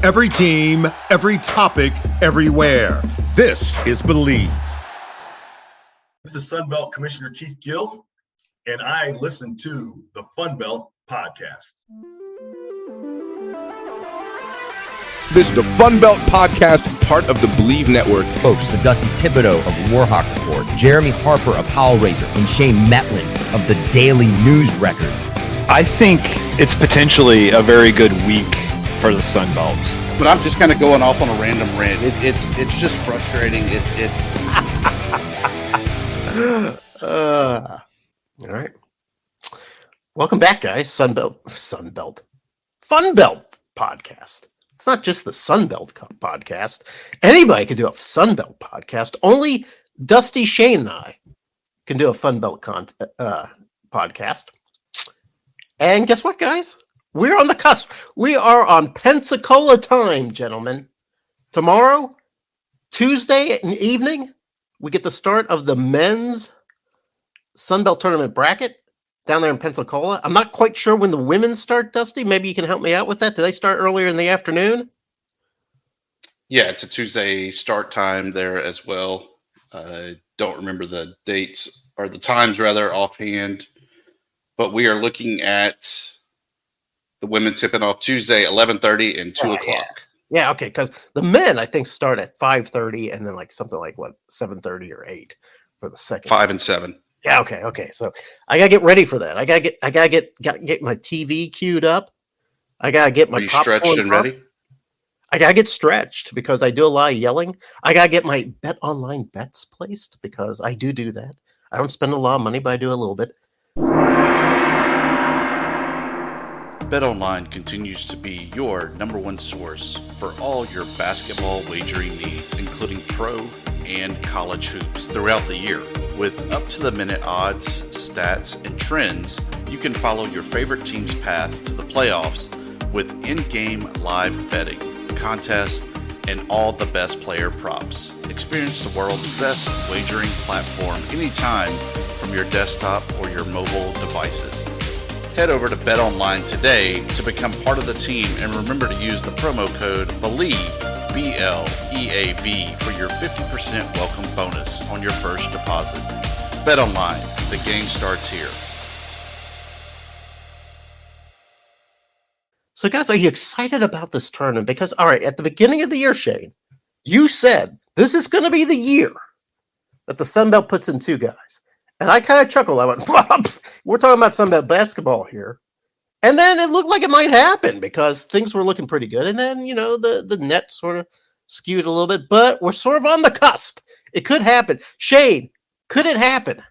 Every team, every topic, everywhere. This is Believe. This is Sunbelt Commissioner Keith Gill, and I listen to the Funbelt Podcast. This is the Funbelt Podcast, part of the Believe Network. Hosts to Dusty Thibodeau of Warhawk Report, Jeremy Harper of Howlraiser, and Shane Metlin of the Daily News Record. I think it's potentially a very good week for the Sunbelt. But I'm just kind of going off on a random rant. It's just frustrating. All right. Welcome back, guys. Funbelt Podcast. It's not just the Sunbelt Podcast. Anybody can do a Sunbelt Podcast. Only Dusty, Shane, and I can do a Funbelt podcast. And guess what, guys? We're on the cusp. We are on Pensacola time, gentlemen. Tomorrow, Tuesday evening, we get the start of the men's Sunbelt Tournament bracket down there in Pensacola. I'm not quite sure when the women start, Dusty. Maybe you can help me out with that. Do they start earlier in the afternoon? Yeah, it's a Tuesday start time there as well. I don't remember the dates or the times rather offhand, but we are looking at the women tipping off Tuesday, 11:30 and 2 o'clock. Yeah, okay, because the men, I think, start at 5:30 and then something like, 7:30 or 8 for the second. 5 and 7. Yeah, okay. So I gotta get ready for that. I gotta get my TV queued up. I gotta get my. Are you stretched and ready? I gotta get stretched because I do a lot of yelling. I gotta get my bet online bets placed because I do that. I don't spend a lot of money, but I do a little bit. BetOnline continues to be your number one source for all your basketball wagering needs, including pro and college hoops throughout the year. With up-to-the-minute odds, stats, and trends, you can follow your favorite team's path to the playoffs with in-game live betting, contests, and all the best player props. Experience the world's best wagering platform anytime from your desktop or your mobile devices. Head over to BetOnline today to become part of the team and remember to use the promo code BELIEVE, BLEAV, for your 50% welcome bonus on your first deposit. BetOnline, the game starts here. So, guys, are you excited about this tournament? Because, all right, at the beginning of the year, Shane, you said this is going to be the year that the Sunbelt puts in two guys. And I kind of chuckled. I went, we're talking about Sunbelt basketball here. And then it looked like it might happen because things were looking pretty good. And then, the net sort of skewed a little bit. But we're sort of on the cusp. It could happen. Shane, could it happen?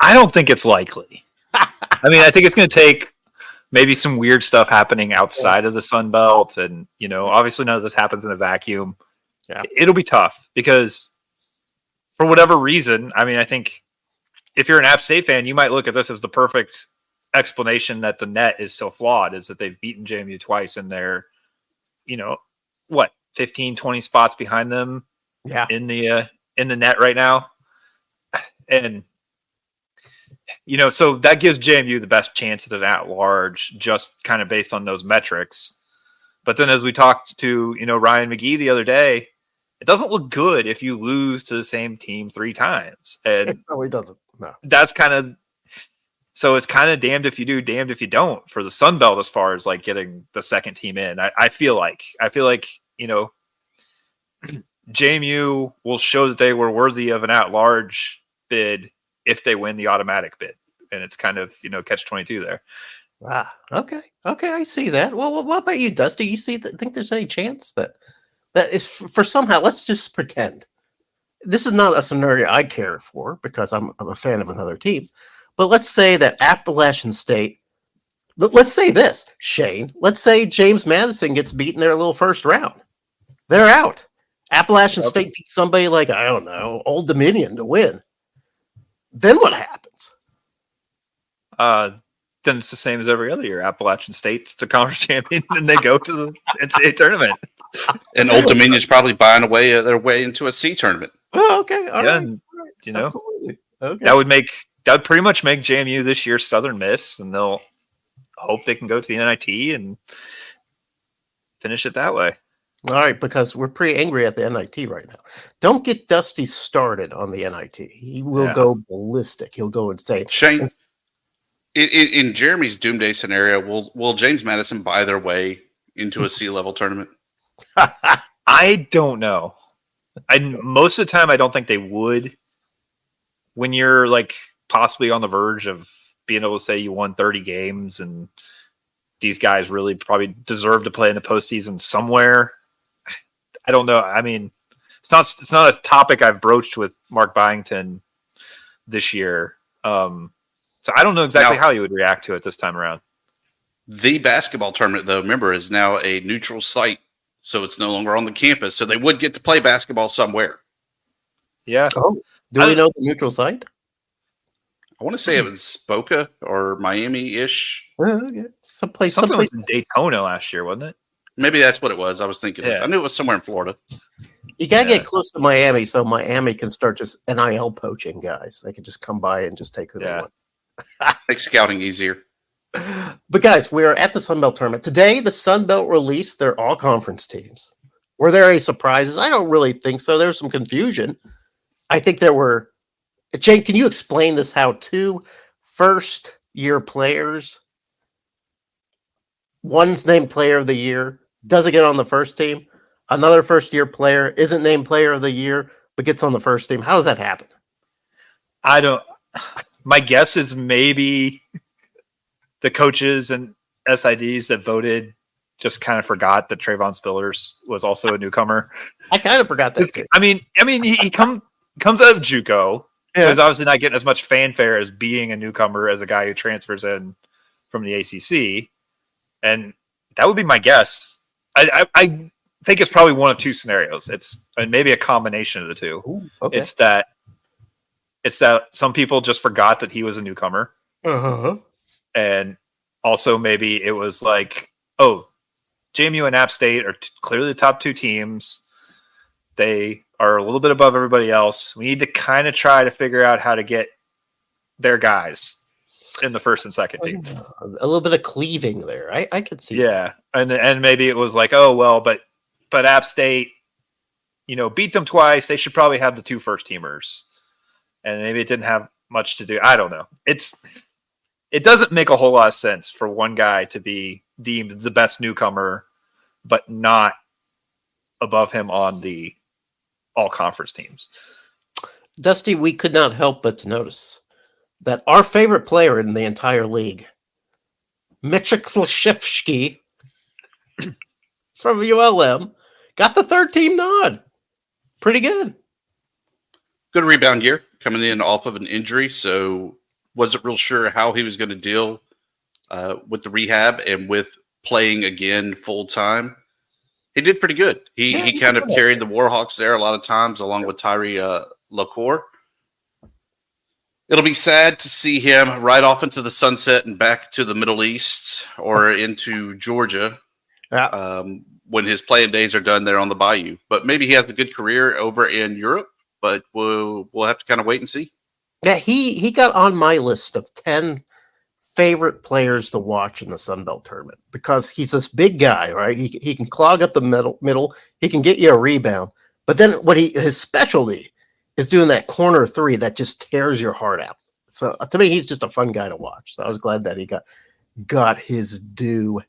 I don't think it's likely. I mean, I think it's going to take maybe some weird stuff happening outside of the Sun Belt. And, obviously none of this happens in a vacuum. Yeah. It'll be tough because for whatever reason, I mean, I think if you're an App State fan, you might look at this as the perfect explanation that the net is so flawed, is that they've beaten JMU twice and they're, 15, 20 spots behind them in the net right now. And, so that gives JMU the best chance at an at-large just kind of based on those metrics. But then as we talked to, Ryan McGee the other day, it doesn't look good if you lose to the same team 3 times. And it really doesn't. No. That's so it's kind of damned if you do, damned if you don't for the Sun Belt as far as like getting the second team in. I feel like, JMU will show that they were worthy of an at-large bid if they win the automatic bid. And it's kind of, catch-22 there. Ah, okay, I see that. Well, what about you, Dusty? You think there's any chance that is for somehow? Let's just pretend this is not a scenario I care for because I'm a fan of another team. But let's say that Appalachian State. Let's say this, Shane. Let's say James Madison gets beaten their little first round. They're out. Appalachian State beats somebody like, I don't know, Old Dominion to win. Then what happens? Then it's the same as every other year. Appalachian State's the conference champion, and they go to the NCAA tournament. And Old Dominion's probably buying their way into a C tournament. Oh, okay. All right. And, Absolutely. Okay. That would pretty much make JMU this year's Southern Miss, and they'll hope they can go to the NIT. And finish it that way. All right, because we're pretty angry at the NIT right now. Don't get Dusty started on the NIT. He will go ballistic. He'll go insane. Shane, in Jeremy's doomsday scenario, will James Madison buy their way into a C-level tournament? I don't know. Most of the time, I don't think they would. When you're like possibly on the verge of being able to say you won 30 games and these guys really probably deserve to play in the postseason somewhere. I don't know. I mean, it's not a topic I've broached with Mark Byington this year. So I don't know exactly how he would react to it this time around. The basketball tournament, though, remember, is now a neutral site, so it's no longer on the campus. So they would get to play basketball somewhere. Yeah. Oh, do we know the neutral site? I want to say it was Boca or Miami-ish. Okay. Someplace. Was in Daytona last year, wasn't it? Maybe that's what it was. I was thinking. Yeah. I knew it was somewhere in Florida. You got to get close to Miami so Miami can start just NIL poaching guys. They can just come by and just take who they want. Make scouting easier. But guys, we're at the Sun Belt tournament. Today, the Sun Belt released their all-conference teams. Were there any surprises? I don't really think so. There was some confusion. I think there were. Jane, can you explain this, how two first-year players, one's named player of the year, doesn't get on the first team. Another first-year player isn't named player of the year, but gets on the first team. How does that happen? I don't. My guess is maybe the coaches and SIDs that voted just kind of forgot that Trayvon Spillers was also a newcomer. I kind of forgot that too. I mean, he comes out of JUCO, so he's obviously not getting as much fanfare as being a newcomer as a guy who transfers in from the ACC, and that would be my guess. I think it's probably one of two scenarios. It's maybe a combination of the two. Ooh, okay. It's that some people just forgot that he was a newcomer, and also maybe it was like, oh, JMU and App State are clearly the top two teams. They are a little bit above everybody else. We need to kind of try to figure out how to get their guys in the first and second team. A little bit of cleaving there. I could see. Yeah, and maybe it was like, oh well, but App State, beat them twice. They should probably have the two first teamers, and maybe it didn't have much to do. I don't know. It doesn't make a whole lot of sense for one guy to be deemed the best newcomer, but not above him on the all conference teams. Dusty, we could not help but to notice that our favorite player in the entire league, Michik from ULM, got the third team nod. Pretty good. Good rebound year coming in off of an injury, so wasn't real sure how he was going to deal with the rehab and with playing again full time. He did pretty good. He kind of carried the Warhawks there a lot of times, along with Tyree LaCour. It'll be sad to see him right off into the sunset and back to the Middle East or into Georgia when his playing days are done there on the Bayou. But maybe he has a good career over in Europe, but we'll have to kind of wait and see. Yeah, he got on my list of 10 favorite players to watch in the Sun Belt tournament because he's this big guy, right? He can clog up the middle. He can get you a rebound. But then his specialty is doing that corner three that just tears your heart out. So to me, he's just a fun guy to watch. So I was glad that he got his due.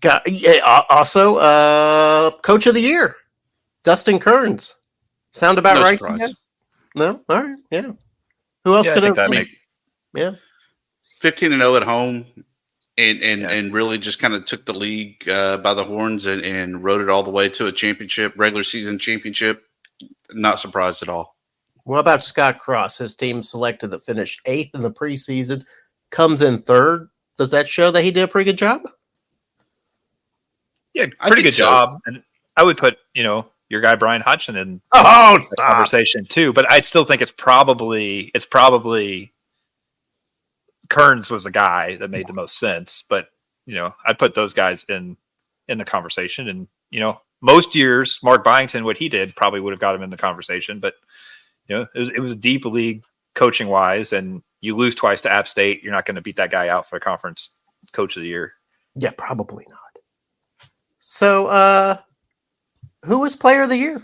Also, Coach of the Year, Dustin Kearns. Sound about right? No? All right. Yeah. Who else could have? Yeah. 15-0 at home and really just kind of took the league by the horns and rode it all the way to a championship, regular season championship. Not surprised at all. What about Scott Cross? His team selected to finish 8th in the preseason, comes in 3rd. Does that show that he did a pretty good job? Yeah, pretty good job. And I would put, your guy Brian Hodgson in the conversation too, but I still think it's probably Kearns was the guy that made the most sense. But I'd put those guys in the conversation. And most years, Mark Byington, what he did probably would have got him in the conversation. But it was a deep league coaching wise, and you lose twice to App State, you're not going to beat that guy out for a conference coach of the year. Yeah, probably not. So, who was Player of the Year?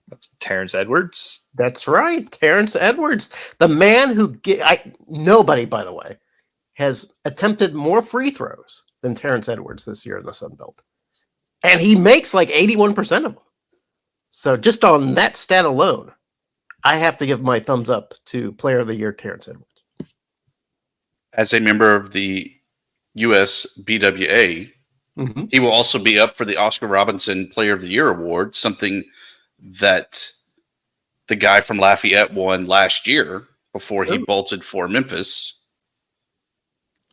That's Terrence Edwards. That's right, Terrence Edwards, the man who nobody, by the way, has attempted more free throws than Terrence Edwards this year in the Sun Belt, and he makes like 81% of them. So just on that stat alone, I have to give my thumbs up to Player of the Year, Terrence Edwards. As a member of the US BWA, he will also be up for the Oscar Robinson Player of the Year award, something that the guy from Lafayette won last year before he bolted for Memphis.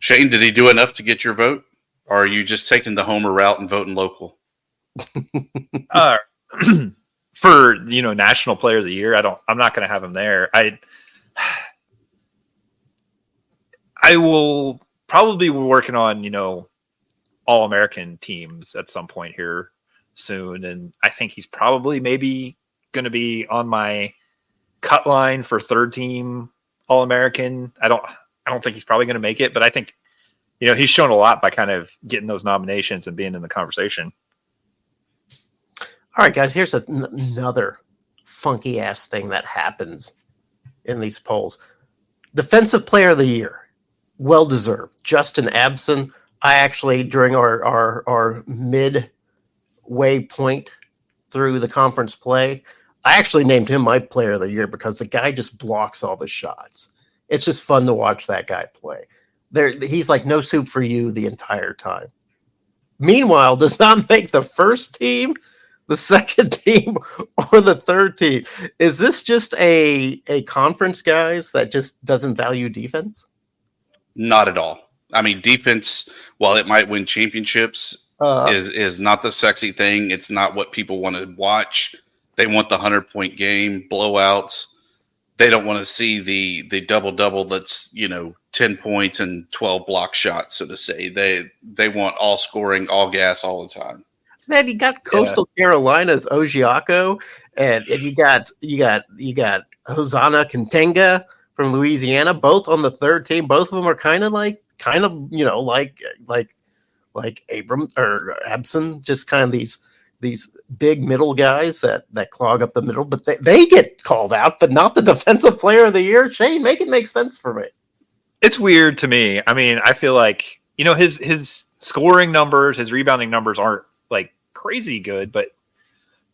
Shane, did he do enough to get your vote? Or are you just taking the homer route and voting local? For National Player of the Year, I'm not going to have him there. I will probably be working on All-American teams at some point here soon, and I think he's probably maybe going to be on my cut line for third team All-American. I don't think he's probably going to make it, but I think he's shown a lot by kind of getting those nominations and being in the conversation. All right, guys, here's another funky ass thing that happens in these polls. Defensive Player of the Year, well deserved. Justin Abson. I actually, during our midway point through the conference play, I actually named him my Player of the Year because the guy just blocks all the shots. It's just fun to watch that guy play. He's like no soup for you the entire time. Meanwhile, does not make the first team, the second team, or the third team. Is this just a conference, guys, that just doesn't value defense? Not at all. I mean, defense, while it might win championships, is not the sexy thing. It's not what people want to watch. They want the 100-point game, blowouts. They don't want to see the double-double that's, 10 points and 12 block shots, so to say. They want all scoring, all gas all the time. Man, you got Coastal Carolina's Ojiako, and you got Hosanna Contenga from Louisiana, both on the third team. Both of them are kind of like Abram or Abson, just kind of these big middle guys that clog up the middle, but they get called out, but not the Defensive Player of the Year. Shane, make it make sense for me. It's weird to me. I mean, I feel like his scoring numbers, his rebounding numbers aren't like crazy good, but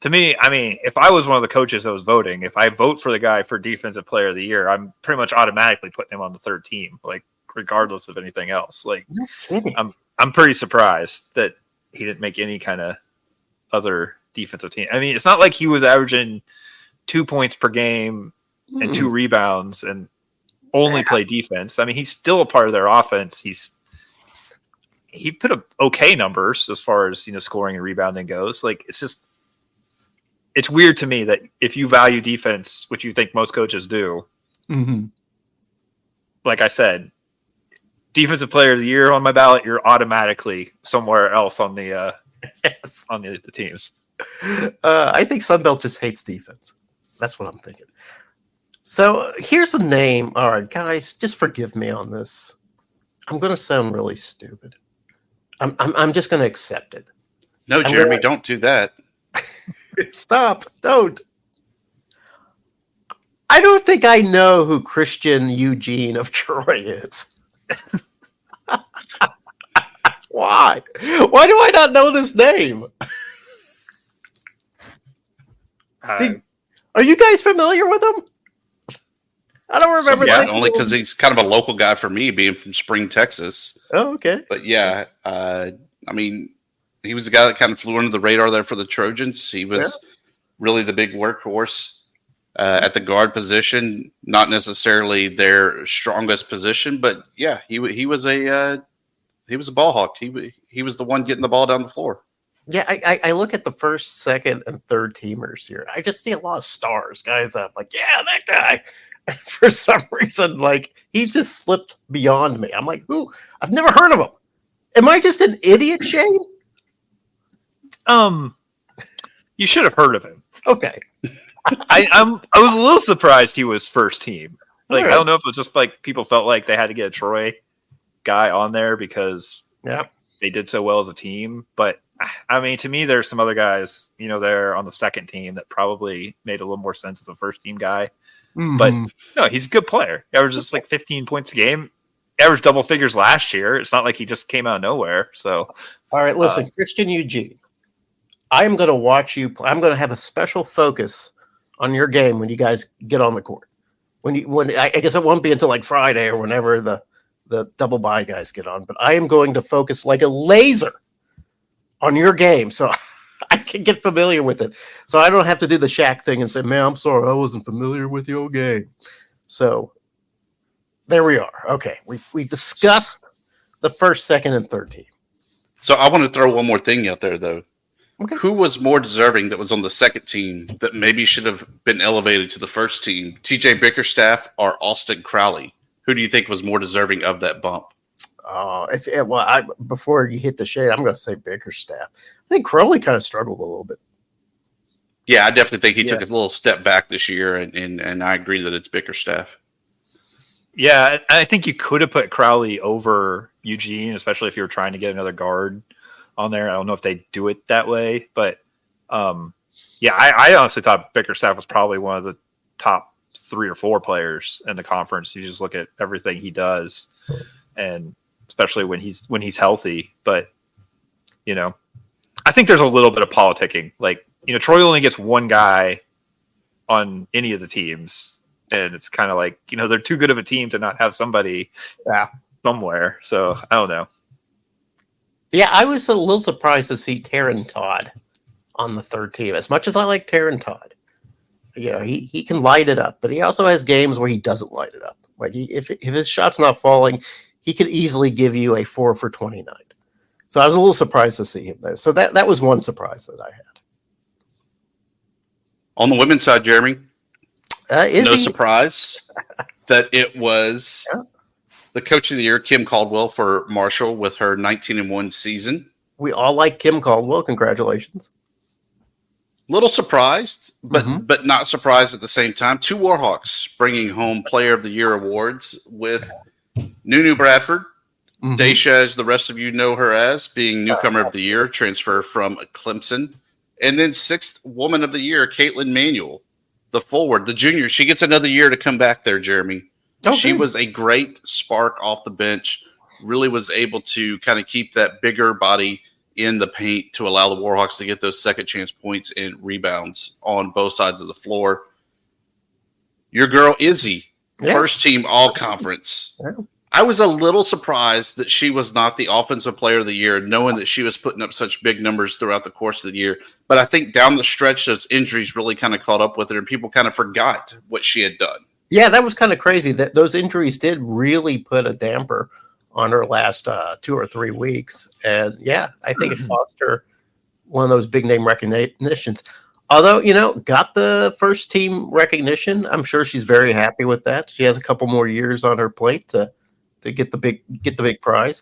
to me, I mean, if I was one of the coaches that was voting, if I vote for the guy for Defensive Player of the Year, I'm pretty much automatically putting him on the third team, like regardless of anything else. Like, No kidding. I'm pretty surprised that he didn't make any kind of other defensive team. I mean, it's not like he was averaging 2 points per game and 2 rebounds and only play defense. I mean, he's still a part of their offense. He put up okay numbers as far as scoring and rebounding goes. Like, it's weird to me that if you value defense, which you think most coaches do, like I said, Defensive Player of the Year on my ballot, you're automatically somewhere else on the on the teams. I think Sunbelt just hates defense. That's what I'm thinking. So here's a name. All right, guys, just forgive me on this. I'm going to sound really stupid. I'm just going to accept it. No, Jeremy, don't do that. Stop. Don't. I don't think I know who Christian Eugene of Troy is. Why? Why do I not know this name? Are you guys familiar with him? I don't remember. Yeah, only because he's kind of a local guy for me, being from Spring, Texas. Oh, okay. But yeah, I mean, he was the guy that kind of flew under the radar there for the Trojans. He was really the big workhorse at the guard position, not necessarily their strongest position, but yeah, he was a ball hawk. He was the one getting the ball down the floor. Yeah, I look at the first, second, and third teamers here. I just see a lot of stars, guys. I'm like, yeah, that guy. And for some reason, like, he's just slipped beyond me. I'm like, who? I've never heard of him. Am I just an idiot, Shane? You should have heard of him. Okay. I was a little surprised he was first team. Like, Right. I don't know if it was just like people felt like they had to get a Troy guy on there because they did so well as a team. But I mean, to me, there's some other guys, there on the second team that probably made a little more sense as a first team guy. Mm-hmm. But no, he's a good player. He averages like 15 points a game. Averaged double figures last year. It's not like he just came out of nowhere. So, all right, listen, Christian Eugene, I am going to watch you. I'm going to have a special focus on your game when you guys get on the court. When I guess it won't be until like Friday or whenever the double bye guys get on. But I am going to focus like a laser on your game, so I can get familiar with it. So I don't have to do the Shaq thing and say, "Man, I'm sorry, I wasn't familiar with your game." So there we are. Okay, we discussed the first, second, and third team. So I want to throw one more thing out there, though. Okay. Who was more deserving that was on the second team that maybe should have been elevated to the first team? TJ Bickerstaff or Austin Crowley? Who do you think was more deserving of that bump? Before you hit the shade, I'm going to say Bickerstaff. I think Crowley kind of struggled a little bit. Yeah, I definitely think he took a little step back this year, and I agree that it's Bickerstaff. Yeah, I think you could have put Crowley over Eugene, especially if you were trying to get another guard on there. I don't know if they do it that way, but I honestly thought Bickerstaff was probably one of the top 3 or 4 players in the conference. You just look at everything he does, and especially when he's healthy. But I think there's a little bit of politicking. Like, Troy only gets one guy on any of the teams. And it's kind of like, they're too good of a team to not have somebody somewhere. So I don't know. Yeah, I was a little surprised to see Taryn Todd on the third team. As much as I like Taryn Todd, he can light it up, but he also has games where he doesn't light it up. Like if his shot's not falling, he could easily give you a 4 for 29. So I was a little surprised to see him there. So that was one surprise that I had. On the women's side, Jeremy. No Izzy, surprise that it was the coach of the year, Kim Caldwell, for Marshall with her 19-1 season. we all like Kim Caldwell. Congratulations. Little surprised, but not surprised at the same time. 2 Warhawks bringing home Player of the Year awards with Nunu Bradford, Daisha, as the rest of you know her as, being Newcomer of the Year, transfer from Clemson. And then 6th Woman of the Year, Caitlin Manuel, the forward, the junior. She gets another year to come back there, Jeremy. Oh, she good. was a great spark off the bench, really was able to kind of keep that bigger body in the paint to allow the Warhawks to get those second chance points and rebounds on both sides of the floor. Your girl, Izzy, first team all conference. Yeah. I was a little surprised that she was not the offensive player of the year, knowing that she was putting up such big numbers throughout the course of the year. But I think down the stretch, those injuries really kind of caught up with her, and people kind of forgot what she had done. Yeah, that was kind of crazy. That those injuries did really put a damper on her last 2 or 3 weeks. And yeah, I think it cost her one of those big name recognitions. Although, got the first team recognition. I'm sure she's very happy with that. She has a couple more years on her plate to get the big prize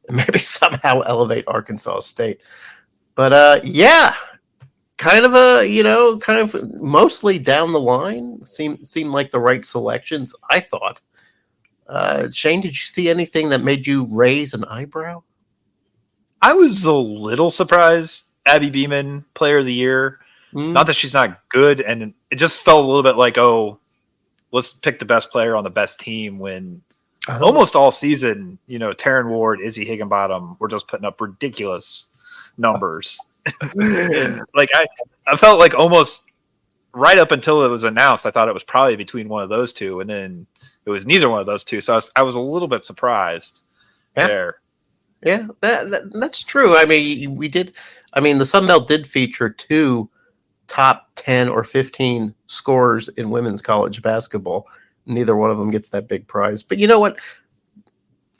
and maybe somehow elevate Arkansas State. But kind of mostly down the line seemed like the right selections, I thought. Shane, did you see anything that made you raise an eyebrow? I was a little surprised. Abby Beeman, Player of the Year. Not that she's not good, and it just felt a little bit like, let's pick the best player on the best team when almost all season, Taryn Ward, Izzy Higginbottom were just putting up ridiculous numbers. And, I felt like almost right up until it was announced, I thought it was probably between one of those two, and then it was neither one of those two. So I was a little bit surprised there. Yeah, that's true. I mean, the Sun Belt did feature 2 top 10 or 15 scorers in women's college basketball. Neither one of them gets that big prize. But you know what?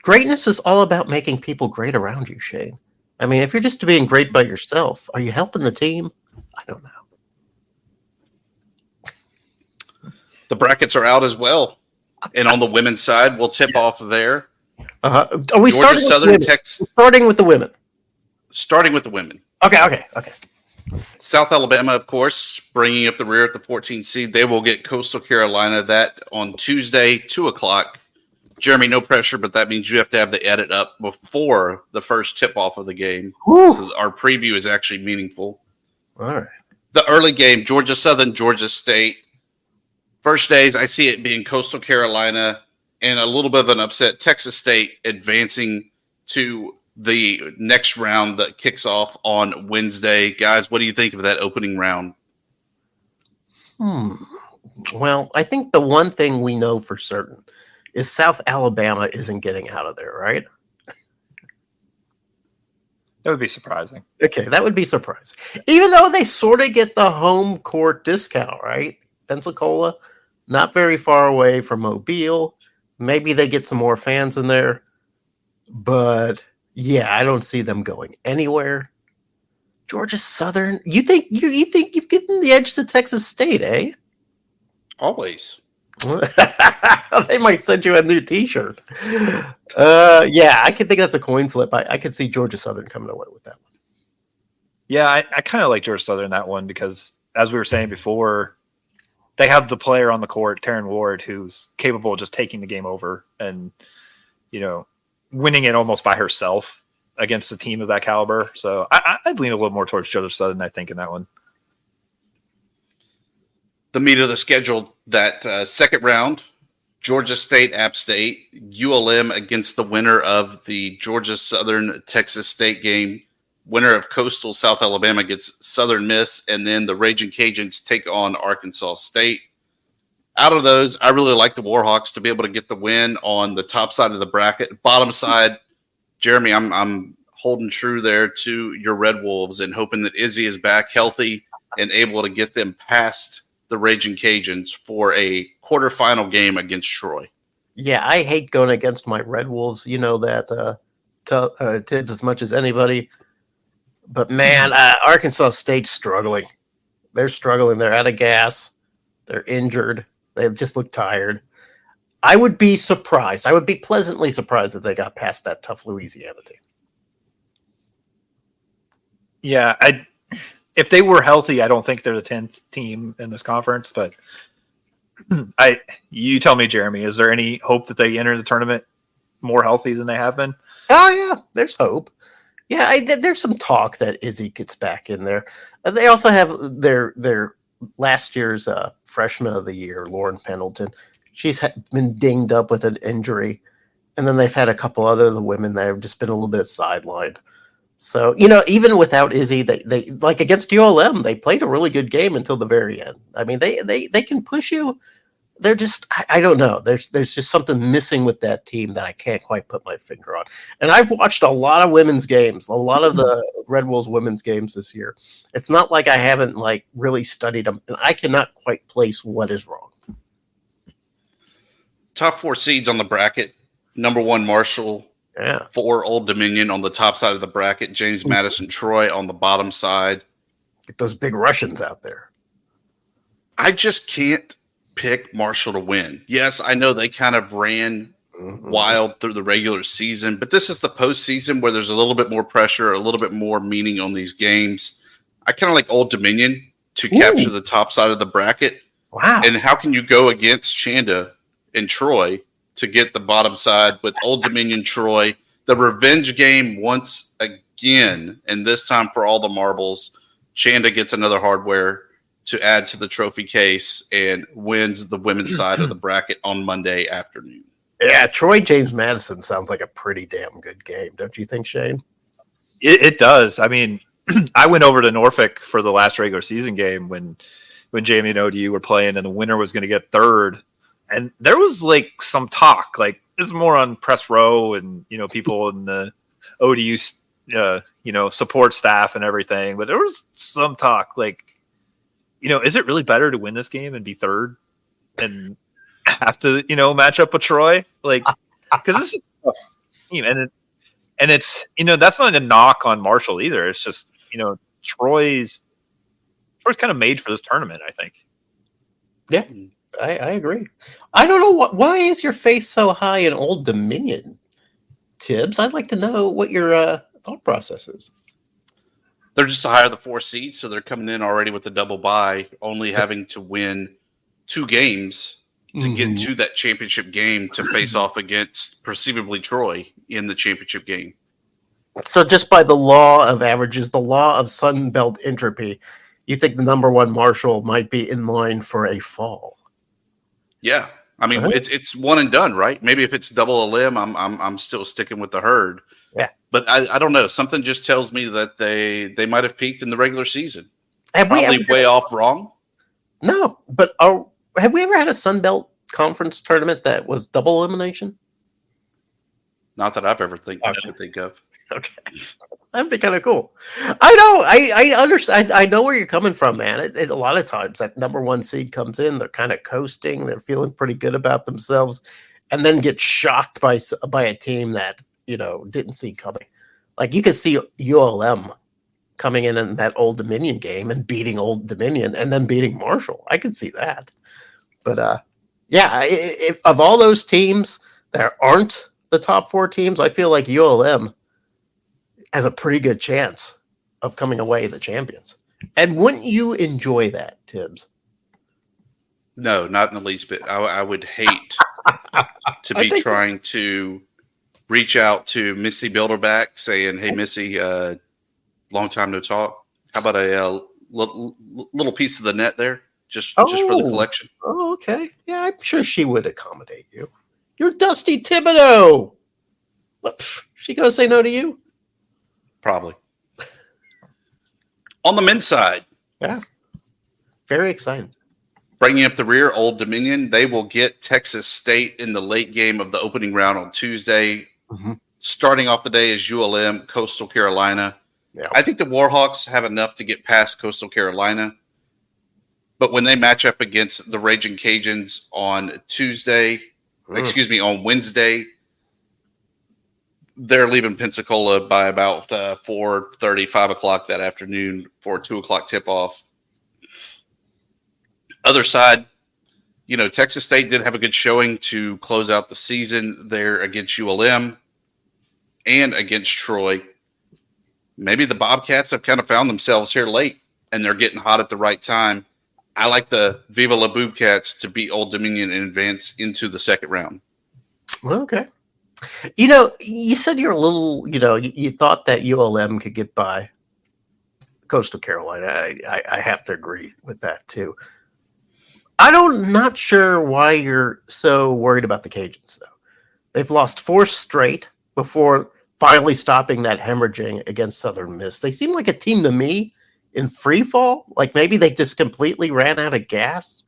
Greatness is all about making people great around you, Shane. I mean, if you're just being great by yourself, are you helping the team? I don't know. The brackets are out as well. And on the women's side, we'll tip off there. Are we Georgia starting Southern with the women? Texas. Starting with the women. Starting with the women. Okay. South Alabama, of course, bringing up the rear at the 14th seed. They will get Coastal Carolina that on Tuesday, 2 o'clock. Jeremy, no pressure, but that means you have to have the edit up before the first tip-off of the game. Whew. So our preview is actually meaningful. All right. The early game, Georgia Southern, Georgia State. First days, I see it being Coastal Carolina and a little bit of an upset. Texas State advancing to the next round that kicks off on Wednesday. Guys, what do you think of that opening round? Well, I think the one thing we know for certain is South Alabama isn't getting out of there, right? That would be surprising. Okay, that would be surprising. Even though they sort of get the home court discount, right? Pensacola, not very far away from Mobile. Maybe they get some more fans in there. But yeah, I don't see them going anywhere. Georgia Southern, you think you've given the edge to Texas State, eh? Always. They might send you a new T-shirt. Yeah, I could think that's a coin flip. I could see Georgia Southern coming away with that one. Yeah, I kind of like Georgia Southern in that one because, as we were saying before, they have the player on the court, Taryn Ward, who's capable of just taking the game over and, winning it almost by herself against a team of that caliber. So I'd lean a little more towards Georgia Southern, I think, in that one. The meat of the schedule, that second round, Georgia State, App State, ULM against the winner of the Georgia Southern Texas State game, winner of Coastal South Alabama against Southern Miss, and then the Raging Cajuns take on Arkansas State. Out of those, I really like the Warhawks to be able to get the win on the top side of the bracket. Bottom side, Jeremy, I'm holding true there to your Red Wolves and hoping that Izzy is back healthy and able to get them past the Raging Cajuns for a quarterfinal game against Troy. Yeah, I hate going against my Red Wolves. You know that, Tibbs, as much as anybody. But man, Arkansas State's struggling. They're struggling. They're out of gas. They're injured. They just look tired. I would be surprised. I would be pleasantly surprised if they got past that tough Louisiana team. Yeah, if they were healthy, I don't think they're the 10th team in this conference. But you tell me, Jeremy, is there any hope that they enter the tournament more healthy than they have been? Oh yeah, there's hope. Yeah, there's some talk that Izzy gets back in there. They also have their last year's freshman of the year, Lauren Pendleton. She's been dinged up with an injury. And then they've had a couple other of the women that have just been a little bit sidelined. So, even without Izzy, they like against ULM, they played a really good game until the very end. I mean, they can push you. They're just, I don't know. There's just something missing with that team that I can't quite put my finger on. And I've watched a lot of women's games, a lot of the Red Wolves women's games this year. It's not like I haven't really studied them, and I cannot quite place what is wrong. Top 4 seeds on the bracket. Number 1, Marshall. Yeah. 4, Old Dominion on the top side of the bracket. James Madison, Troy on the bottom side. Get those big Russians out there. I just can't pick Marshall to win. Yes, I know they kind of ran wild through the regular season, but this is the postseason where there's a little bit more pressure, a little bit more meaning on these games. I kind of like Old Dominion to capture the top side of the bracket. Wow. And how can you go against Chanda and Troy to get the bottom side with Old Dominion, Troy, the revenge game once again, and this time for all the marbles. Chanda gets another hardware to add to the trophy case and wins the women's side of the bracket on Monday afternoon. Yeah, Troy James Madison sounds like a pretty damn good game, don't you think, Shane? It does. I mean, I went over to Norfolk for the last regular season game when Jamie and ODU were playing, and the winner was going to get third. And there was some talk, it's more on press row and people in the ODU support staff and everything. But there was some talk is it really better to win this game and be third and have to match up with Troy? Because this is a tough team, and it's that's not a knock on Marshall either. It's just Troy's kind of made for this tournament, I think. Yeah. I agree. I don't know why is your face so high in Old Dominion, Tibbs? I'd like to know what your thought process is. They're just higher the 4 seeds, so they're coming in already with a double bye, only having to win 2 games to get to that championship game to face off against perceivably Troy in the championship game. So just by the law of averages, the law of Sun Belt entropy, you think the number one Marshall might be in line for a fall? Yeah. I mean, it's one and done, right? Maybe if it's double a limb, I'm still sticking with the herd. Yeah. But I don't know. Something just tells me that they might have peaked in the regular season. Have Probably way off wrong. No, but have we ever had a Sun Belt conference tournament that was double elimination? Not that I've ever could think of. Okay. That'd be kind of cool. I know. I understand. I know where you're coming from, man. A lot of times that number one seed comes in, they're kind of coasting, they're feeling pretty good about themselves, and then get shocked by a team that didn't see coming. Like you could see ULM coming in that Old Dominion game and beating Old Dominion, and then beating Marshall. I could see that. But if of all those teams that aren't the top four teams, I feel like ULM has a pretty good chance of coming away the champions. And wouldn't you enjoy that, Tibbs? No, not in the least bit. I would hate to be trying to reach out to Missy Bilderback saying, "Hey, Missy, long time no talk. How about a little piece of the net there, just for the collection?" Oh, okay. Yeah, I'm sure she would accommodate you. You're Dusty Thibodeau. What, she gonna say no to you? Probably. On the men's side. Yeah. Very excited. Bringing up the rear, Old Dominion, they will get Texas State in the late game of the opening round on Tuesday. Mm-hmm. Starting off the day is ULM, Coastal Carolina. Yeah. I think the Warhawks have enough to get past Coastal Carolina. But when they match up against the Raging Cajuns on on Wednesday, they're leaving Pensacola by about 4:30, 5 o'clock that afternoon for a 2 o'clock tip-off. Other side, Texas State did have a good showing to close out the season there against ULM and against Troy. Maybe the Bobcats have kind of found themselves here late, and they're getting hot at the right time. I like the Viva La Boobcats to beat Old Dominion and advance into the second round. Okay. You said you're a little, you thought that ULM could get by Coastal Carolina. I have to agree with that too. Not sure why you're so worried about the Cajuns though. They've lost 4 straight before finally stopping that hemorrhaging against Southern Miss. They seem like a team to me in free fall. Like maybe they just completely ran out of gas.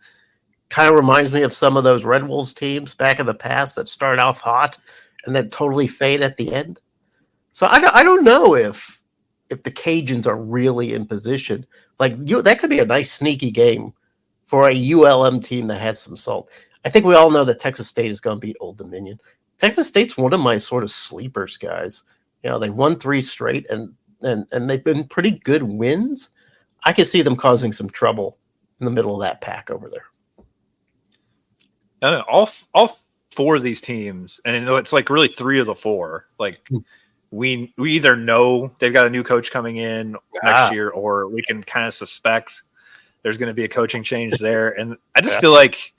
Kind of reminds me of some of those Red Wolves teams back in the past that start off hot and then totally fade at the end. So I don't know if the Cajuns are really in position. Like that could be a nice sneaky game for a ULM team that had some salt. I think we all know that Texas State is going to beat Old Dominion. Texas State's one of my sort of sleepers, guys. They've won 3 straight and they've been pretty good wins. I could see them causing some trouble in the middle of that pack over there. All 4 of these teams, and it's like really 3 of the 4. Like we either know they've got a new coach coming in next year, or we can kind of suspect there's going to be a coaching change there. And I just feel like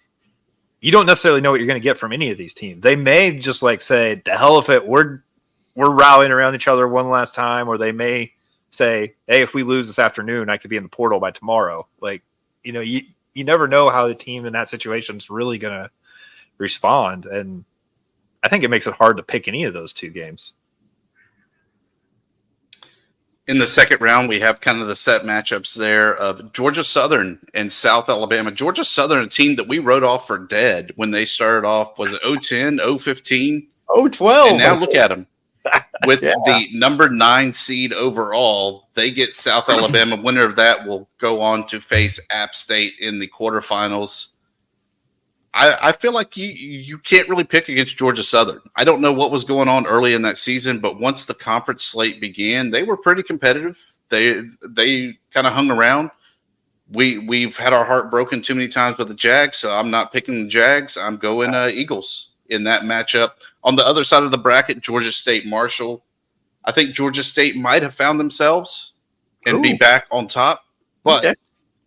you don't necessarily know what you're going to get from any of these teams. They may just like say, "The hell with it, we're rallying around each other one last time," or they may say, "Hey, if we lose this afternoon, I could be in the portal by tomorrow." Like, you never know how the team in that situation is really going to respond. And I think it makes it hard to pick any of those 2 games. In the second round, we have kind of the set matchups there of Georgia Southern and South Alabama. Georgia Southern, a team that we wrote off for dead when they started off, was it 010, 015? 012. And now look at them. With the number 9 seed overall, they get South Alabama. Winner of that will go on to face App State in the quarterfinals. I feel like you can't really pick against Georgia Southern. I don't know what was going on early in that season, but once the conference slate began, they were pretty competitive. They kind of hung around. We've had our heart broken too many times with the Jags, so I'm not picking the Jags. I'm going Eagles in that matchup. On the other side of the bracket, Georgia State, Marshall. I think Georgia State might have found themselves and be back on top, but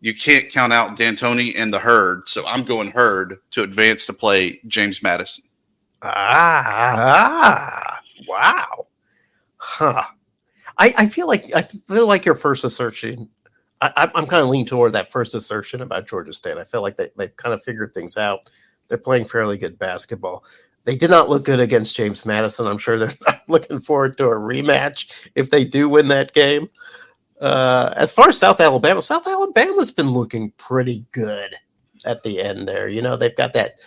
you can't count out D'Antoni and the Herd, so I'm going Herd to advance to play James Madison. Wow. Huh. I feel like your first assertion. I'm kind of leaning toward that first assertion about Georgia State. I feel like they've kind of figured things out. They're playing fairly good basketball. They did not look good against James Madison. I'm sure they're not looking forward to a rematch if they do win that game. As far as South Alabama's been looking pretty good at the end there. You know, they've got that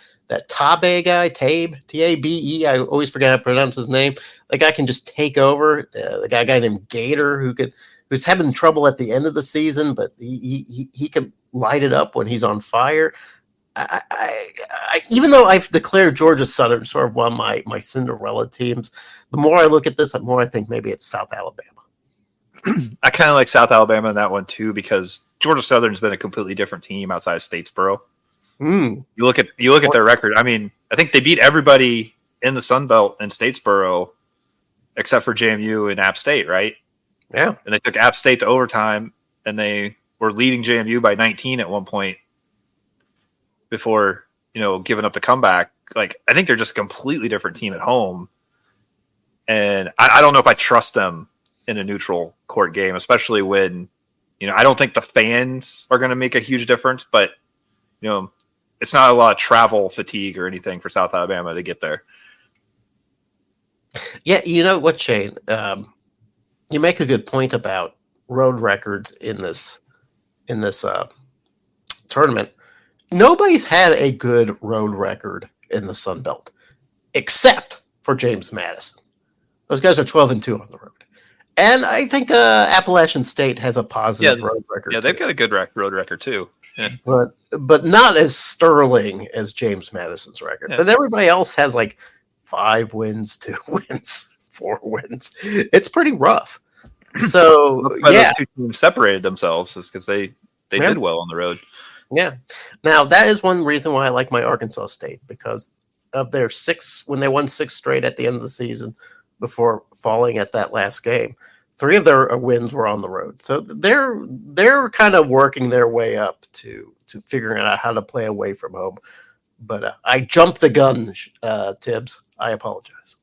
Tabe guy, Tabe, I always forget how to pronounce his name. The guy can just take over. The guy named Gator who's having trouble at the end of the season, but he can light it up when he's on fire. I even though I've declared Georgia Southern sort of one of my Cinderella teams, the more I look at this, the more I think maybe it's South Alabama. I kind of like South Alabama in that one too, because Georgia Southern's been a completely different team outside of Statesboro. You look at their record. I mean, I think they beat everybody in the Sun Belt in Statesboro except for JMU and App State, right? Yeah. And they took App State to overtime, and they were leading JMU by 19 at one point before, giving up the comeback. Like, I think they're just a completely different team at home. And I don't know if I trust them in a neutral court game, especially when, I don't think the fans are going to make a huge difference, but, it's not a lot of travel fatigue or anything for South Alabama to get there. Yeah, you know what, Shane? You make a good point about road records in this tournament. Nobody's had a good road record in the Sun Belt, except for James Madison. Those guys are 12-2 on the road. And I think Appalachian State has a positive road record. Yeah, they've got a good road record too. Yeah. But not as sterling as James Madison's record. Yeah. But everybody else has like 5 wins, 2 wins, 4 wins. It's pretty rough. So those two teams separated themselves is because they did well on the road. Yeah. Now that is one reason why I like my Arkansas State, because of their 6 when they won 6 straight at the end of the season before falling at that last game. 3 of their wins were on the road. So they're kind of working their way up to figuring out how to play away from home. But I jumped the gun, Tibbs. I apologize.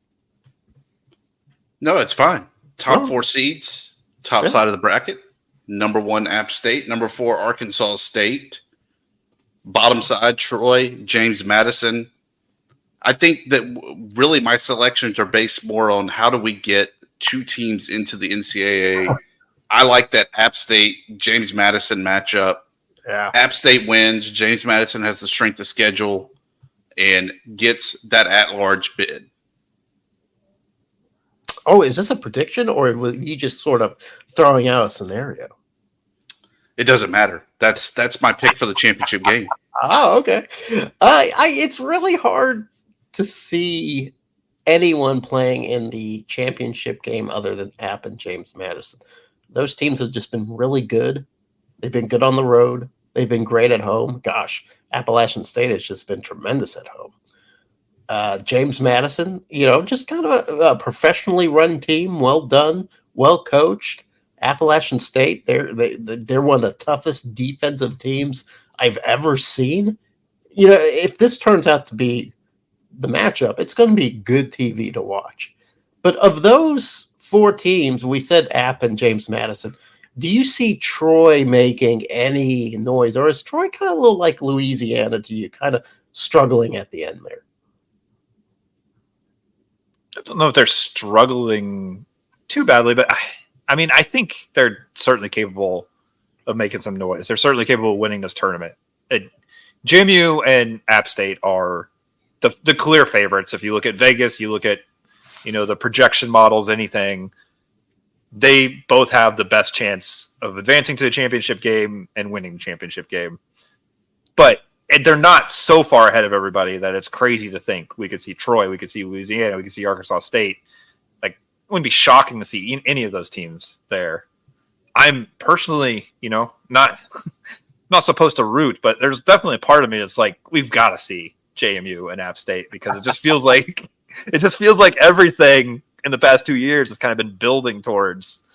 No, it's fine. Top 4 seeds, top side of the bracket. Number 1, App State. Number 4, Arkansas State. Bottom side, Troy, James Madison. I think that really my selections are based more on how do we get 2 teams into the NCAA. I like that App State, James Madison matchup. Yeah. App State wins. James Madison has the strength of schedule and gets that at-large bid. Oh, is this a prediction, or were you just sort of throwing out a scenario? It doesn't matter. That's my pick for the championship game. Oh, okay. It's really hard to see anyone playing in the championship game other than App and James Madison. Those teams have just been really good. They've been good on the road. They've been great at home. Gosh, Appalachian State has just been tremendous at home. James Madison, just kind of a professionally run team, well done, well coached. Appalachian State, they're one of the toughest defensive teams I've ever seen. If this turns out to be the matchup, it's going to be good TV to watch. But of those 4 teams, we said App and James Madison. Do you see Troy making any noise, or is Troy kind of a little like Louisiana to you, kind of struggling at the end there? I don't know if they're struggling too badly, but I think they're certainly capable of making some noise. They're certainly capable of winning this tournament. JMU and App State are the clear favorites. If you look at Vegas, you look at the projection models, anything, they both have the best chance of advancing to the championship game and winning the championship game. But they're not so far ahead of everybody that it's crazy to think we could see Troy, we could see Louisiana, we could see Arkansas State. Like, it wouldn't be shocking to see any of those teams there. I'm personally, not supposed to root, but there's definitely a part of me that's like, we've got to see JMU and App State, because it just feels like everything in the past 2 years has kind of been building towards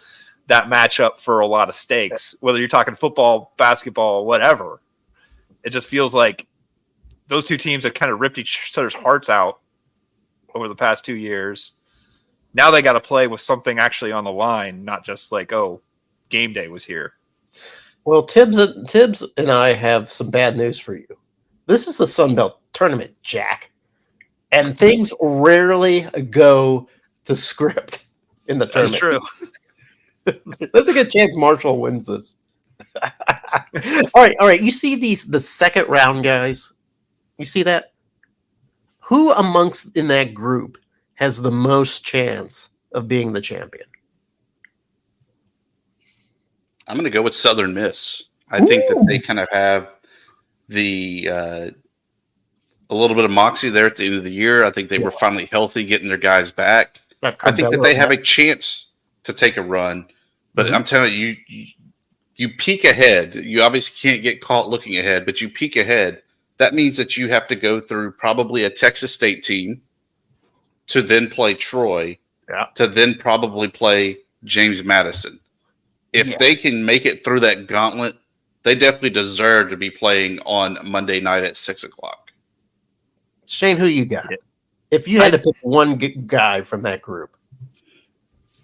that matchup for a lot of stakes, whether you're talking football, basketball, whatever. It just feels like those two teams have kind of ripped each other's hearts out over the past 2 years. Now they got to play with something actually on the line, not just like, oh, game day was here. Well, Tibbs and I have some bad news for you. This is the Sun Belt tournament, Jack. And things rarely go to script in the tournament. That's true. There's a good chance Marshall wins this. All right. You see the second round guys? You see that? Who amongst in that group has the most chance of being the champion? I'm going to go with Southern Miss. I think that they kind of have the a little bit of moxie there at the end of the year. I think they were finally healthy, getting their guys back. I think that they have a chance to take a run. But I'm telling you, you peek ahead. You obviously can't get caught looking ahead, but you peek ahead. That means that you have to go through probably a Texas State team to then play Troy, to then probably play James Madison. If they can make it through that gauntlet, they definitely deserve to be playing on Monday night at 6:00. Shane, who you got? If you had to pick one guy from that group.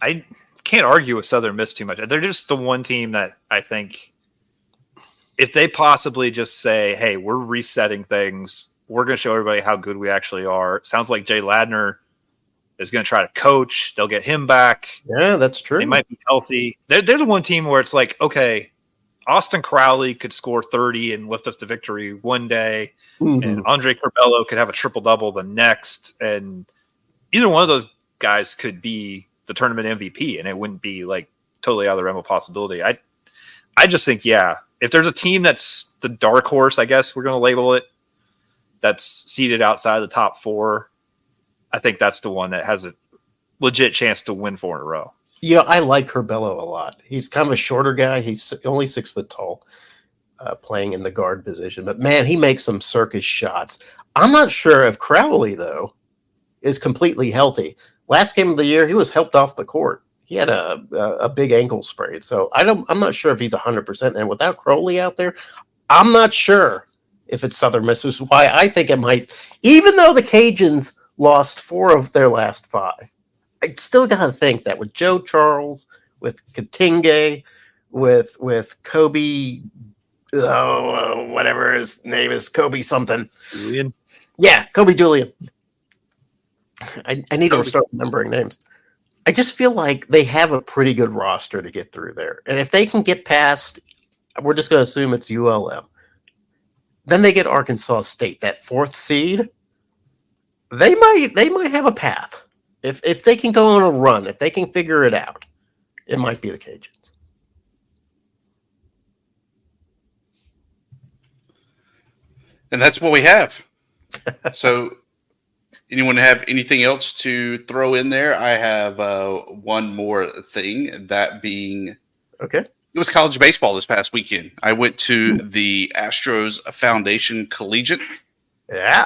I can't argue with Southern Miss too much. They're just the one team that I think if they possibly just say, hey, we're resetting things, we're going to show everybody how good we actually are. It sounds like Jay Ladner is going to try to coach. They'll get him back. Yeah, that's true. They might be healthy. They're the one team where it's like, okay, Austin Crowley could score 30 and lift us to victory one day, and Andre Curbelo could have a triple-double the next, and either one of those guys could be the tournament MVP, and it wouldn't be like totally out of the realm of possibility. I just think, if there's a team that's the dark horse, I guess we're going to label it, that's seated outside the top 4, I think that's the one that has a legit chance to win 4 in a row. You know, I like Curbelo a lot. He's kind of a shorter guy. He's only 6 foot tall, playing in the guard position. But, man, he makes some circus shots. I'm not sure if Crowley, though, is completely healthy. Last game of the year, he was helped off the court. He had a big ankle sprain. So I'm not sure if he's 100%. And without Crowley out there, I'm not sure if it's Southern Miss, which is why I think it might. Even though the Cajuns lost 4 of their last 5, I still got to think that with Joe Charles, with Katinge, with Kobe, whatever his name is, Kobe something. Julian? Yeah, Kobe Julian. I need to start remembering names. I just feel like they have a pretty good roster to get through there. And if they can get past, we're just going to assume it's ULM. Then they get Arkansas State, that 4th seed. They might have a path. If they can go on a run, if they can figure it out, it might be the Cajuns. And that's what we have. So anyone have anything else to throw in there? I have one more thing, that being okay. It was college baseball this past weekend. I went to the Astros Foundation Collegiate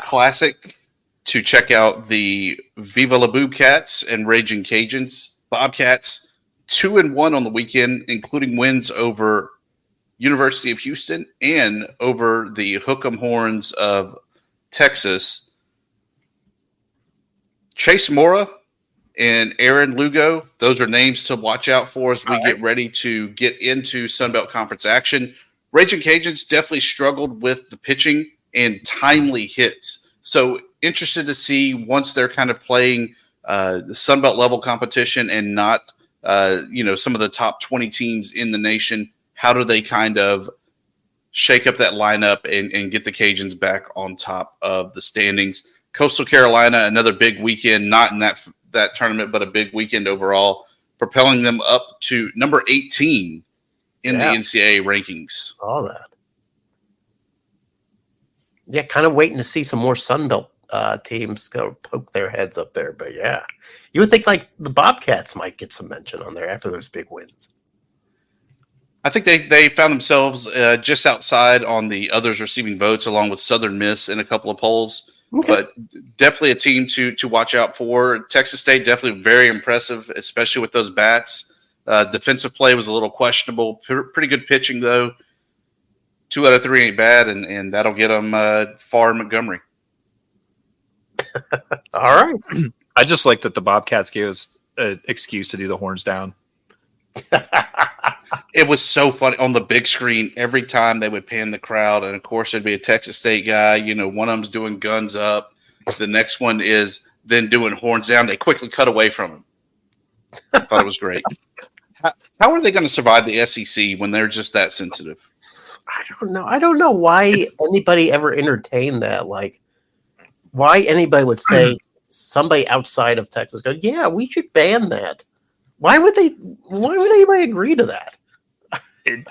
Classic to check out the Viva La Boobcats and Raging Cajuns. Bobcats 2-1 on the weekend, including wins over University of Houston and over the Hook'em Horns of Texas. Chase Mora and Aaron Lugo, those are names to watch out for as we get ready to get into Sunbelt Conference action. Raging Cajuns definitely struggled with the pitching and timely hits. So interested to see, once they're kind of playing the Sunbelt level competition and not some of the top 20 teams in the nation, how do they kind of shake up that lineup and get the Cajuns back on top of the standings? Coastal Carolina, another big weekend, not in that tournament, but a big weekend overall, propelling them up to number 18 in the NCAA rankings. Saw that. Yeah, kind of waiting to see some more Sunbelt teams go poke their heads up there. But yeah, you would think like the Bobcats might get some mention on there after those big wins. I think they found themselves just outside on the others receiving votes, along with Southern Miss in a couple of polls. Okay. But definitely a team to watch out for. Texas State, definitely very impressive, especially with those bats. Defensive play was a little questionable. Pretty good pitching, though. 2 out of 3 ain't bad, and that'll get them far in Montgomery. All right. I just like that the Bobcats gave us an excuse to do the horns down. It was so funny on the big screen. Every time they would pan the crowd, and of course there'd be a Texas State guy. One of them's doing guns up. The next one is then doing horns down. They quickly cut away from him. I thought it was great. How are they going to survive the SEC when they're just that sensitive? I don't know. I don't know why anybody ever entertained that. Like, why anybody would say somebody outside of Texas go, yeah, we should ban that. Why would anybody agree to that?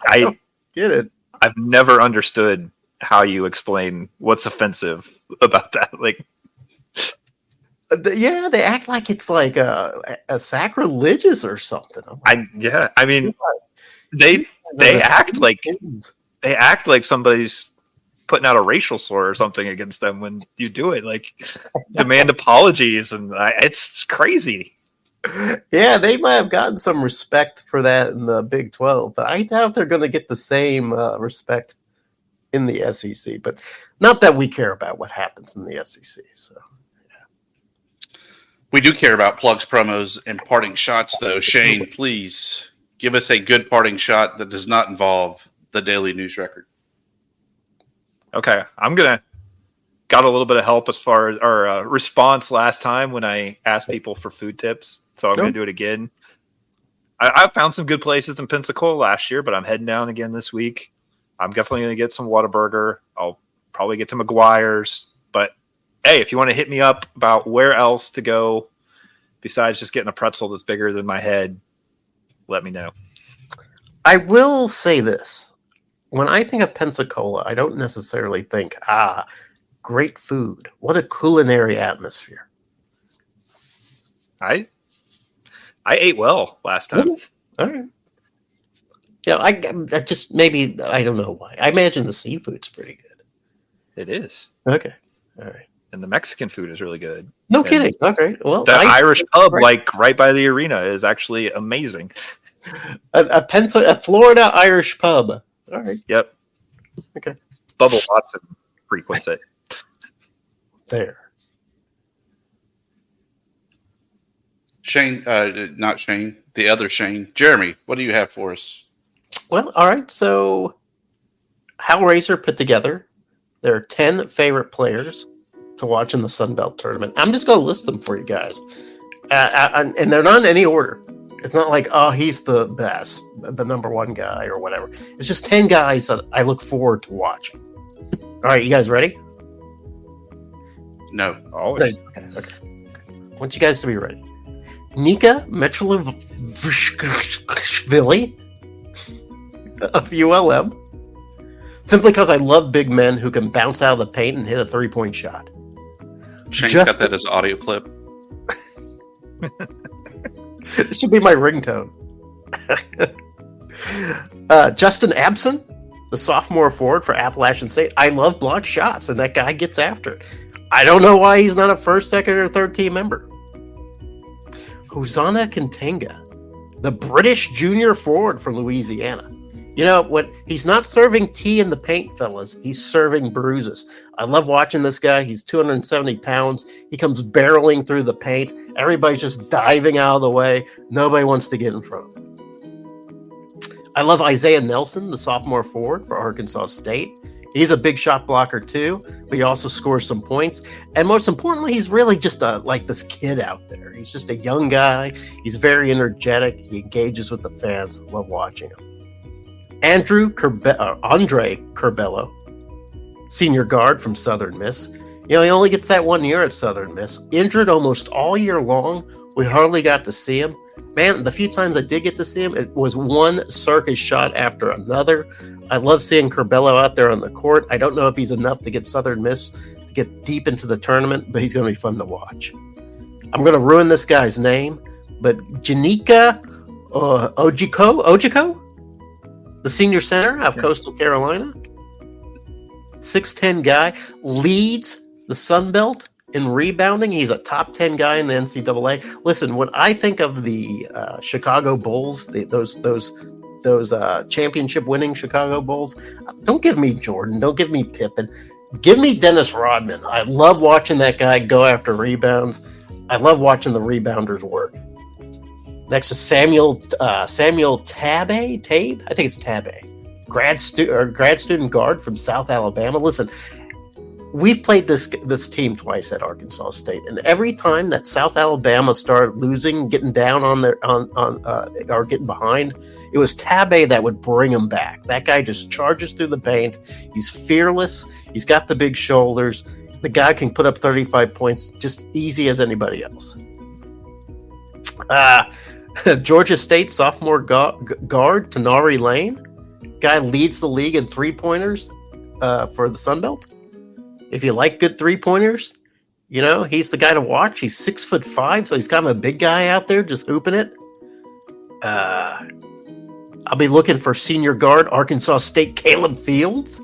I don't get it. I've never understood how you explain what's offensive about that. Like, yeah, they act like it's like a sacrilegious or something. I mean, they act like somebody's putting out a racial slur or something against them when you do it. Like, demand apologies, and it's crazy. Yeah, they might have gotten some respect for that in the Big 12, but I doubt they're going to get the same respect in the SEC. But not that we care about what happens in the SEC. So, yeah. We do care about plugs, promos, and parting shots, though. Shane, please give us a good parting shot that does not involve the Daily News Record. Okay, got a little bit of help as far as our response last time when I asked people for food tips. So I'm going to do it again. I found some good places in Pensacola last year, but I'm heading down again this week. I'm definitely going to get some Whataburger. I'll probably get to McGuire's. But, hey, if you want to hit me up about where else to go besides just getting a pretzel that's bigger than my head, let me know. I will say this. When I think of Pensacola, I don't necessarily think, great food. What a culinary atmosphere. I ate well last time. All right. Yeah, I just maybe I don't know why. I imagine the seafood's pretty good. It is. Okay. All right. And the Mexican food is really good. No kidding. Okay. Well, the Irish pub, right by the arena, is actually amazing. A Florida Irish pub. All right. Yep. Okay. Bubba Watson frequents it. There. Shane, not Shane, the other Shane. Jeremy, what do you have for us? Well, all right. So, Hellraiser put together their 10 favorite players to watch in the Sun Belt tournament. I'm just going to list them for you guys. And they're not in any order. It's not like, oh, he's the best, the number one guy or whatever. It's just 10 guys that I look forward to watching. All right, you guys ready? No. Always. Okay. I want you guys to be ready. Nika Mitrovichvili of ULM. Simply because I love big men who can bounce out of the paint and hit a 3-point shot. Shane's got that as audio clip. It should be my ringtone. Justin Abson, the sophomore forward for Appalachian State. I love block shots, and that guy gets after it. I don't know why he's not a first, second, or third team member. Hosanna Kentenga, the British junior forward from Louisiana. You know what? He's not serving tea in the paint, fellas. He's serving bruises. I love watching this guy. He's 270 pounds. He comes barreling through the paint. Everybody's just diving out of the way. Nobody wants to get in front of him. I love Isaiah Nelson, the sophomore forward for Arkansas State. He's a big shot blocker too, but he also scores some points. And most importantly, he's really just like this kid out there. He's just a young guy. He's very energetic. He engages with the fans. I love watching him. Andre Curbelo, senior guard from Southern Miss. You know, he only gets that 1 year at Southern Miss. Injured almost all year long. We hardly got to see him. Man, the few times I did get to see him, it was one circus shot after another. I love seeing Curbelo out there on the court. I don't know if he's enough to get Southern Miss to get deep into the tournament, but he's going to be fun to watch. I'm going to ruin this guy's name, but Janika Ojiko? The senior center of Coastal Carolina, 6'10" guy, leads the Sun Belt in rebounding. He's a top 10 guy in the NCAA. Listen, when I think of the Chicago Bulls, those championship winning Chicago Bulls, don't give me Jordan. Don't give me Pippen. Give me Dennis Rodman. I love watching that guy go after rebounds. I love watching the rebounders work. Next is Samuel Tabe. I think it's Tabe, grad student guard from South Alabama. Listen, we've played this team twice at Arkansas State, and every time that South Alabama started losing, getting down or getting behind, it was Tabe that would bring them back. That guy just charges through the paint. He's fearless. He's got the big shoulders. The guy can put up 35 points just easy as anybody else. Georgia State sophomore guard Tourney Lane. Guy leads the league in three-pointers for the Sun Belt. If you like good three-pointers, he's the guy to watch. He's 6'5", so he's kind of a big guy out there just hooping it. I'll be looking for senior guard Arkansas State Caleb Fields.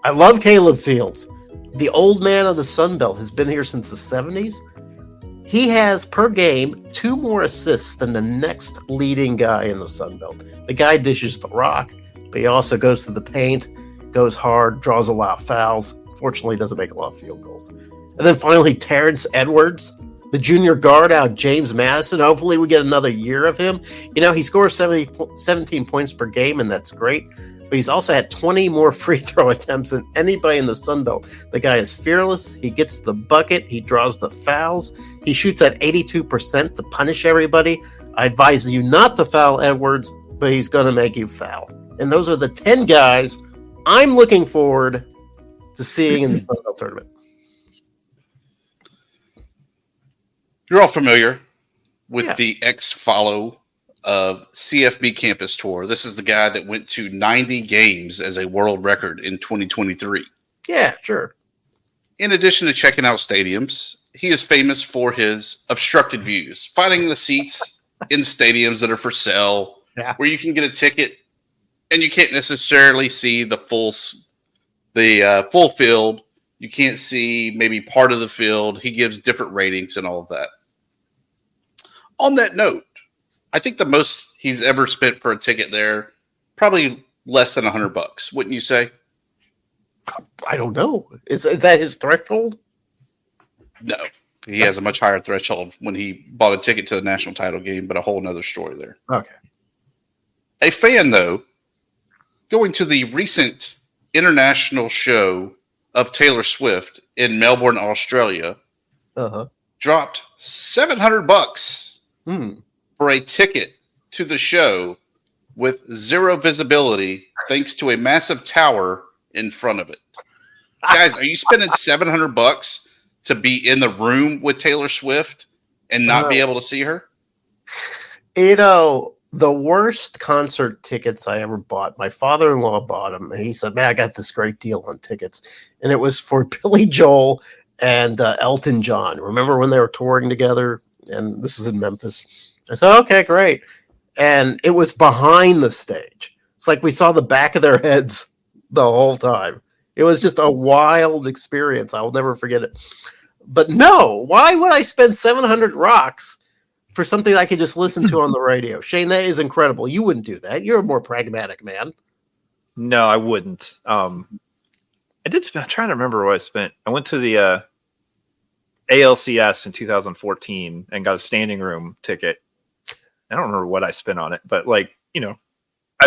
I love Caleb Fields. The old man of the Sun Belt has been here since the 70s. He has, per game, 2 more assists than the next leading guy in the Sun Belt. The guy dishes the rock, but he also goes to the paint, goes hard, draws a lot of fouls. Fortunately, doesn't make a lot of field goals. And then finally, Terrence Edwards, the junior guard out of James Madison. Hopefully we get another year of him. He scores 17 points per game, and that's great. But he's also had 20 more free throw attempts than anybody in the Sun Belt. The guy is fearless. He gets the bucket. He draws the fouls. He shoots at 82% to punish everybody. I advise you not to foul Edwards, but he's going to make you foul. And those are the 10 guys I'm looking forward to seeing in the Sun Belt tournament. You're all familiar with the X-Follow CFB Campus Tour. This is the guy that went to 90 games as a world record in 2023. Yeah, sure. In addition to checking out stadiums, he is famous for his obstructed views, finding the seats in stadiums that are for sale, where you can get a ticket and you can't necessarily see the full field. You can't see maybe part of the field. He gives different ratings and all of that. On that note, I think the most he's ever spent for a ticket there, probably less than $100. Wouldn't you say? I don't know. Is that his threshold? No. He has a much higher threshold when he bought a ticket to the national title game, but a whole nother story there. Okay. A fan, though, going to the recent international show of Taylor Swift in Melbourne, Australia, dropped $700 for a ticket to the show with zero visibility thanks to a massive tower in front of it. Guys, are you spending $700 to be in the room with Taylor Swift and not be able to see her? The worst concert tickets I ever bought, my father-in-law bought them, and he said, man, I got this great deal on tickets. And it was for Billy Joel and Elton John. Remember when they were touring together? And this was in Memphis. I said, okay, great. And it was behind the stage. It's like we saw the back of their heads the whole time. It was just a wild experience. I will never forget it. But no, why would I spend 700 rocks for something I could just listen to on the radio? Shane, that is incredible. You wouldn't do that. You're a more pragmatic man. No, I wouldn't. I did spend, I'm trying to remember what I spent. I went to the ALCS in 2014 and got a standing room ticket. I don't remember what I spent on it, but I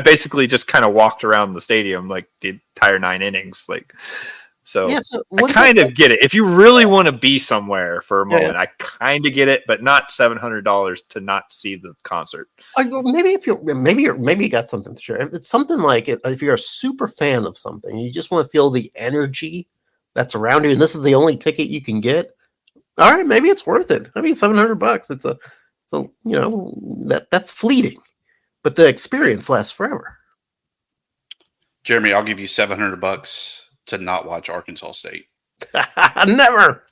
basically just kind of walked around the stadium like the entire 9 innings. So I kind of get it. If you really want to be somewhere for a moment, I kind of get it, but not $700 to not see the concert. Maybe you got something to share. It's something like if you're a super fan of something, you just want to feel the energy that's around you, and this is the only ticket you can get. All right, maybe it's worth it. I mean, $700. That's fleeting, but the experience lasts forever. Jeremy, I'll give you $700 to not watch Arkansas State. Never.